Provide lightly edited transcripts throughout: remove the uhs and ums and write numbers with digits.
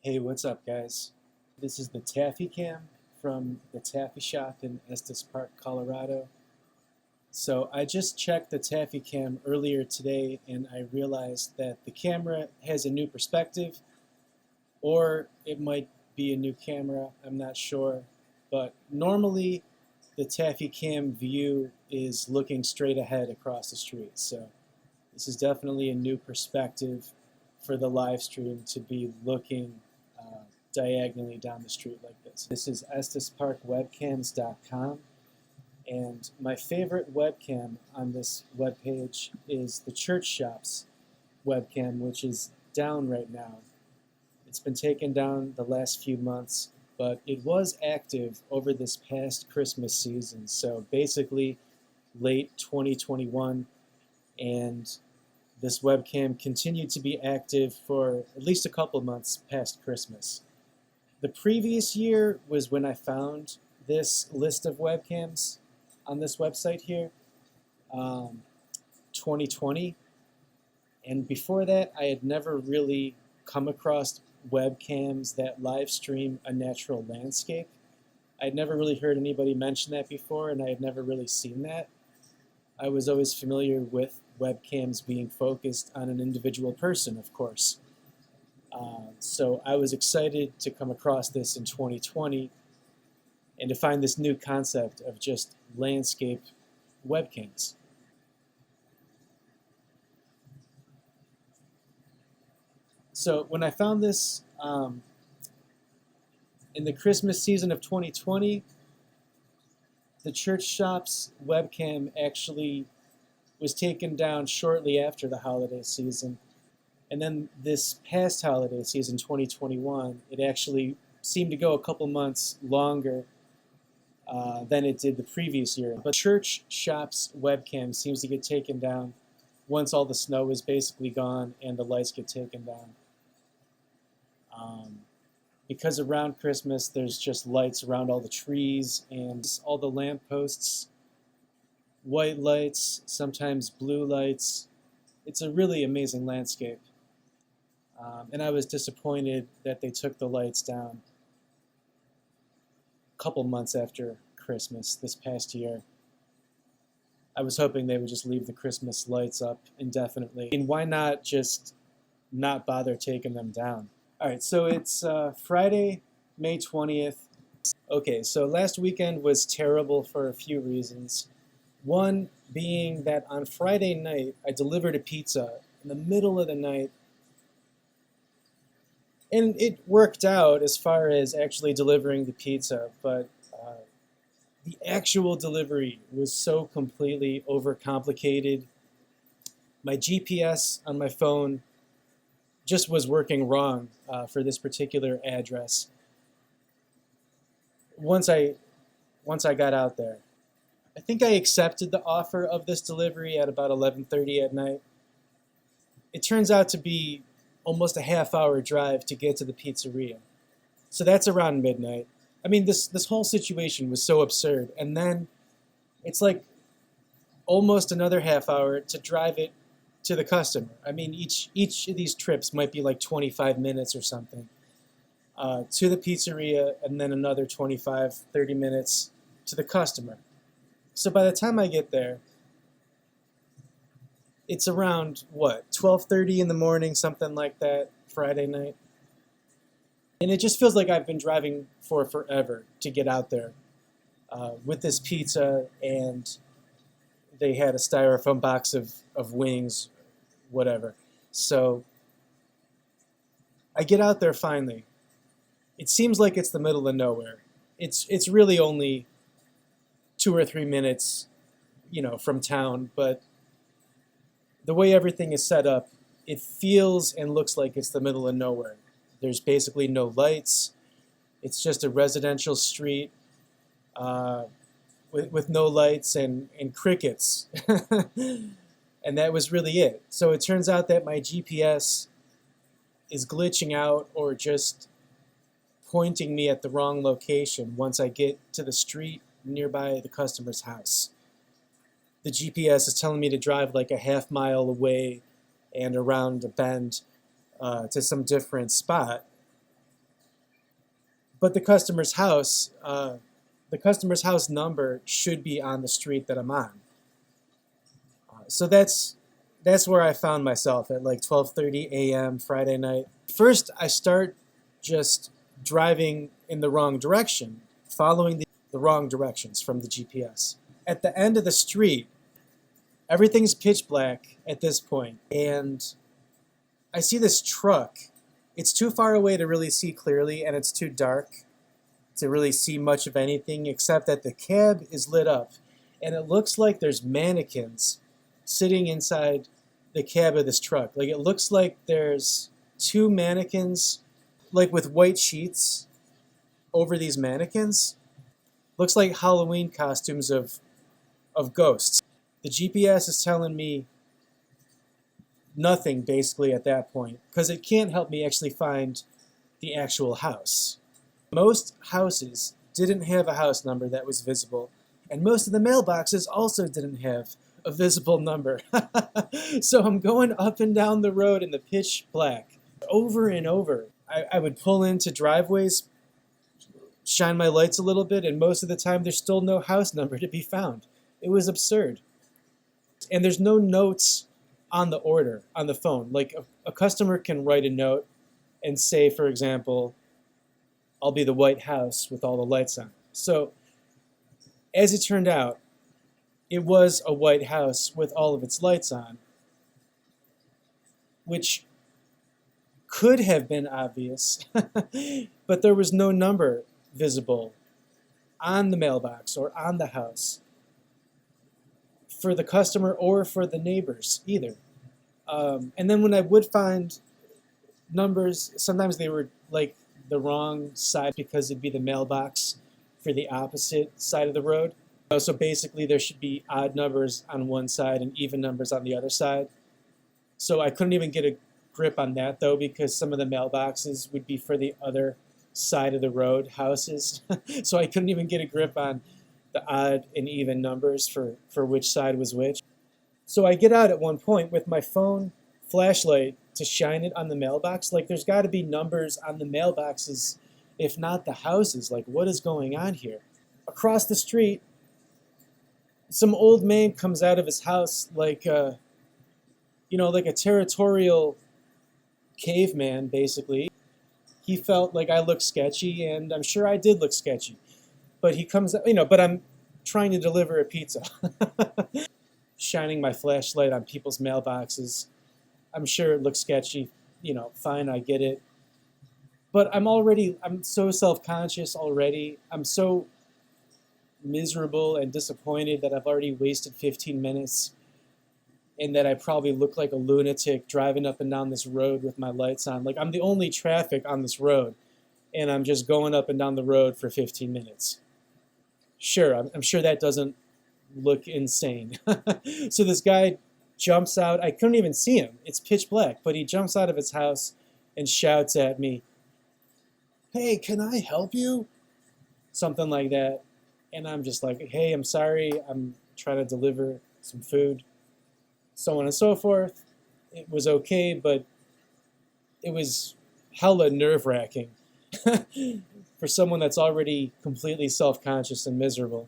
Hey, what's up, guys? This is the Taffy cam from the Taffy shop in Estes Park, Colorado. So I just checked the Taffy cam earlier today and I realized that the camera has a new perspective, or it might be a new camera, I'm not sure. But normally the Taffy cam view is looking straight ahead across the street. So this is definitely a new perspective for the live stream to be looking diagonally down the street like this. This is EstesParkWebcams.com, and my favorite webcam on this webpage is the church shop's webcam, which is down right now. It's been taken down the last few months, but it was active over this past Christmas season, so basically late 2021, and this webcam continued to be active for at least a couple months past Christmas. The previous year was when I found this list of webcams on this website here, 2020. And before that, I had never really come across webcams that live stream a natural landscape. I'd never really heard anybody mention that before, and I had never really seen that. I was always familiar with webcams being focused on an individual person, of course. So I was excited to come across this in 2020 and to find this new concept of just landscape webcams. So when I found this in the Christmas season of 2020, the church shop's webcam actually was taken down shortly after the holiday season. And then this past holiday season, 2021, it actually seemed to go a couple months longer than it did the previous year. But church shop's webcam seems to get taken down once all the snow is basically gone and the lights get taken down. Because around Christmas, there's just lights around all the trees and all the lampposts, white lights, sometimes blue lights. It's a really amazing landscape. And I was disappointed that they took the lights down a couple months after Christmas this past year. I was hoping they would just leave the Christmas lights up indefinitely. And why not just not bother taking them down? All right, so it's Friday, May 20th. Okay, so last weekend was terrible for a few reasons. One being that on Friday night, I delivered a pizza in the middle of the night. And it worked out as far as actually delivering the pizza, but the actual delivery was so completely overcomplicated. My GPS on my phone just was working wrong for this particular address. Once I got out there, I think I accepted the offer of this delivery at about 11:30 at night. It turns out to be almost a half-hour drive to get to the pizzeria. So that's around midnight. I mean, this whole situation was so absurd. And then it's like almost another half hour to drive it to the customer. I mean, each of these trips might be like 25 minutes or something to the pizzeria, and then another 25, 30 minutes to the customer. So by the time I get there, it's around, what, 12:30 in the morning, something like that, Friday night. And it just feels like I've been driving for forever to get out there with this pizza, and they had a styrofoam box of wings, whatever. So I get out there finally. It seems like it's the middle of nowhere. It's really only 2 or 3 minutes, from town, but the way everything is set up, it feels and looks like it's the middle of nowhere. There's basically no lights. It's just a residential street with no lights and crickets. And that was really it. So it turns out that my GPS is glitching out or just pointing me at the wrong location once I get to the street nearby the customer's house. The GPS is telling me to drive like a half mile away and around a bend to some different spot. but the customer's house number should be on the street that I'm on. So that's where I found myself at like 12:30 a.m. Friday night. First, I start just driving in the wrong direction, following the wrong directions from the GPS. At the end of the street, everything's pitch black at this point, and I see this truck. It's too far away to really see clearly, and it's too dark to really see much of anything except that the cab is lit up, and it looks like there's mannequins sitting inside the cab of this truck. Like, it looks like there's two mannequins, like with white sheets over these mannequins. Looks like Halloween costumes of ghosts. The GPS is telling me nothing basically at that point, because it can't help me actually find the actual house. Most houses didn't have a house number that was visible, and most of the mailboxes also didn't have a visible number. So I'm going up and down the road in the pitch black over and over. I would pull into driveways, shine my lights a little bit, and most of the time there's still no house number to be found. It was absurd. And there's no notes on the order on the phone. Like a customer can write a note and say, for example, I'll be the White House with all the lights on. So as it turned out, it was a White House with all of its lights on, which could have been obvious, but there was no number visible on the mailbox or on the house for the customer or for the neighbors either. And then when I would find numbers, sometimes they were like the wrong side because it'd be the mailbox for the opposite side of the road. So basically there should be odd numbers on one side and even numbers on the other side. So I couldn't even get a grip on that though, because some of the mailboxes would be for the other side of the road houses. So I couldn't even get a grip on the odd and even numbers for which side was which. So I get out at one point with my phone flashlight to shine it on the mailbox. Like, there's got to be numbers on the mailboxes, if not the houses. Like, what is going on here? Across the street, some old man comes out of his house like a territorial caveman, basically. He felt like I looked sketchy, and I'm sure I did look sketchy. But he comes, but I'm trying to deliver a pizza. Shining my flashlight on people's mailboxes. I'm sure it looks sketchy. Fine, I get it. But I'm so self-conscious already. I'm so miserable and disappointed that I've already wasted 15 minutes and that I probably look like a lunatic driving up and down this road with my lights on. Like, I'm the only traffic on this road, and I'm just going up and down the road for 15 minutes. Sure, I'm sure that doesn't look insane. So this guy jumps out. I couldn't even see him. It's pitch black, but he jumps out of his house and shouts at me, "Hey, can I help you?" Something like that. And I'm just like, "Hey, I'm sorry. I'm trying to deliver some food." So on and so forth. It was okay, but it was hella nerve-wracking for someone that's already completely self-conscious and miserable.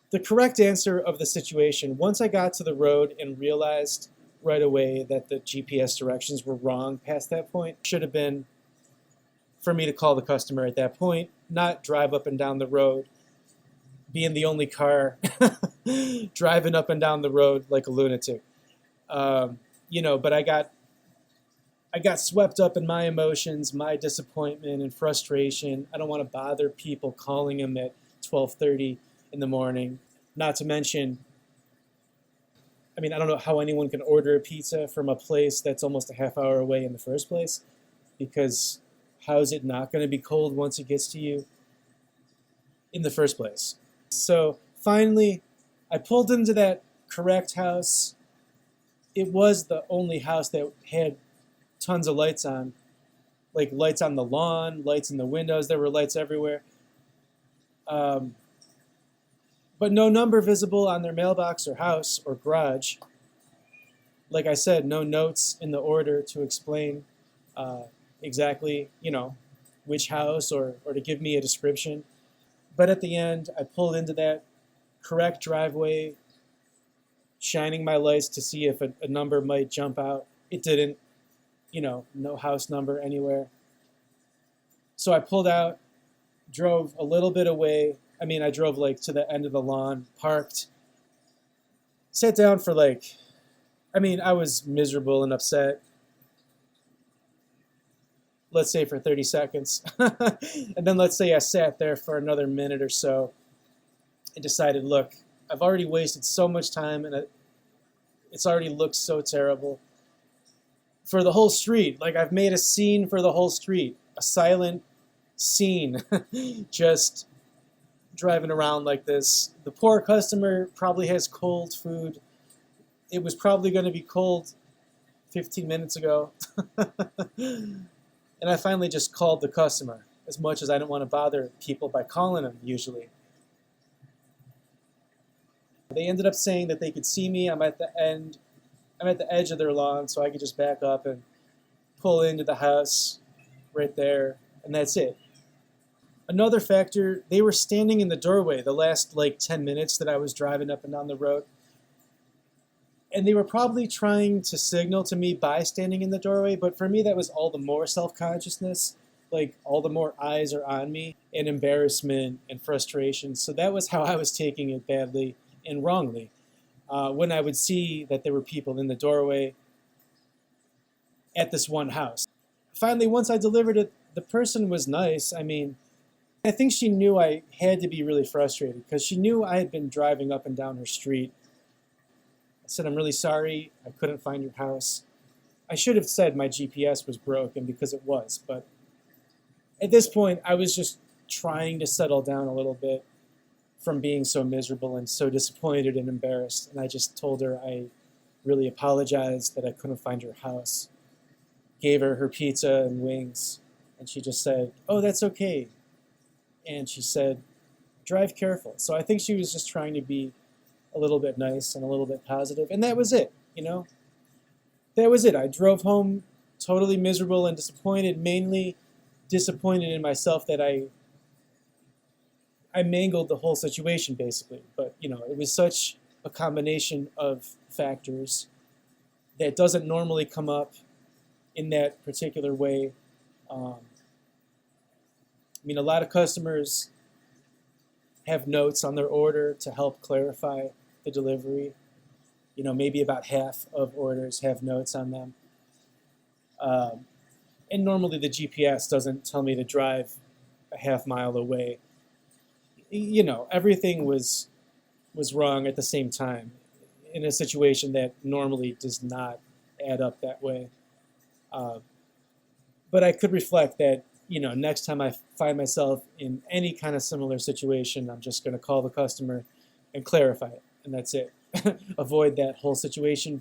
The correct answer of the situation, once I got to the road and realized right away that the GPS directions were wrong past that point, should have been for me to call the customer at that point, not drive up and down the road, being the only car driving up and down the road like a lunatic. But I got swept up in my emotions, my disappointment and frustration. I don't want to bother people calling them at 12:30 in the morning. Not to mention, I don't know how anyone can order a pizza from a place that's almost a half hour away in the first place, because how is it not going to be cold once it gets to you in the first place? So finally, I pulled into that correct house. It was the only house that had tons of lights on, like lights on the lawn, lights in the windows. There were lights everywhere. But no number visible on their mailbox or house or garage. Like I said, no notes in the order to explain exactly, which house or to give me a description. But at the end, I pulled into that correct driveway, shining my lights to see if a number might jump out. It didn't, no house number anywhere. So I pulled out, drove a little bit away. I mean, I drove like to the end of the lawn, parked, sat down for like, I mean, I was miserable and upset, let's say for 30 seconds. And then let's say I sat there for another minute or so and decided, look, I've already wasted so much time and it's already looked so terrible for the whole street. Like I've made a scene for the whole street, a silent scene, just driving around like this. The poor customer probably has cold food. It was probably going to be cold 15 minutes ago. And I finally just called the customer, as much as I didn't want to bother people by calling them usually. They ended up saying that they could see me. I'm at the edge of their lawn, so I could just back up and pull into the house right there, and that's it. Another factor, they were standing in the doorway the last like 10 minutes that I was driving up and down the road. And they were probably trying to signal to me by standing in the doorway, but for me that was all the more self-consciousness, like all the more eyes are on me, and embarrassment and frustration. So that was how I was taking it badly and wrongly. When I would see that there were people in the doorway at this one house. Finally, once I delivered it, the person was nice. I mean, I think she knew I had to be really frustrated because she knew I had been driving up and down her street. I said, I'm really sorry, I couldn't find your house. I should have said my GPS was broken because it was, but at this point, I was just trying to settle down a little bit from being so miserable and so disappointed and embarrassed. And I just told her I really apologized that I couldn't find your house. Gave her her pizza and wings, and she just said, oh, that's okay. And she said, drive careful. So I think she was just trying to be a little bit nice and a little bit positive, and that was it, That was it. I drove home totally miserable and disappointed, mainly disappointed in myself that I mangled the whole situation, basically. But, it was such a combination of factors that doesn't normally come up in that particular way. I mean, a lot of customers have notes on their order to help clarify the delivery. Maybe about half of orders have notes on them. And normally the GPS doesn't tell me to drive a half mile away. Everything was wrong at the same time in a situation that normally does not add up that way. But I could reflect that, next time I find myself in any kind of similar situation, I'm just going to call the customer and clarify it, and that's it. Avoid that whole situation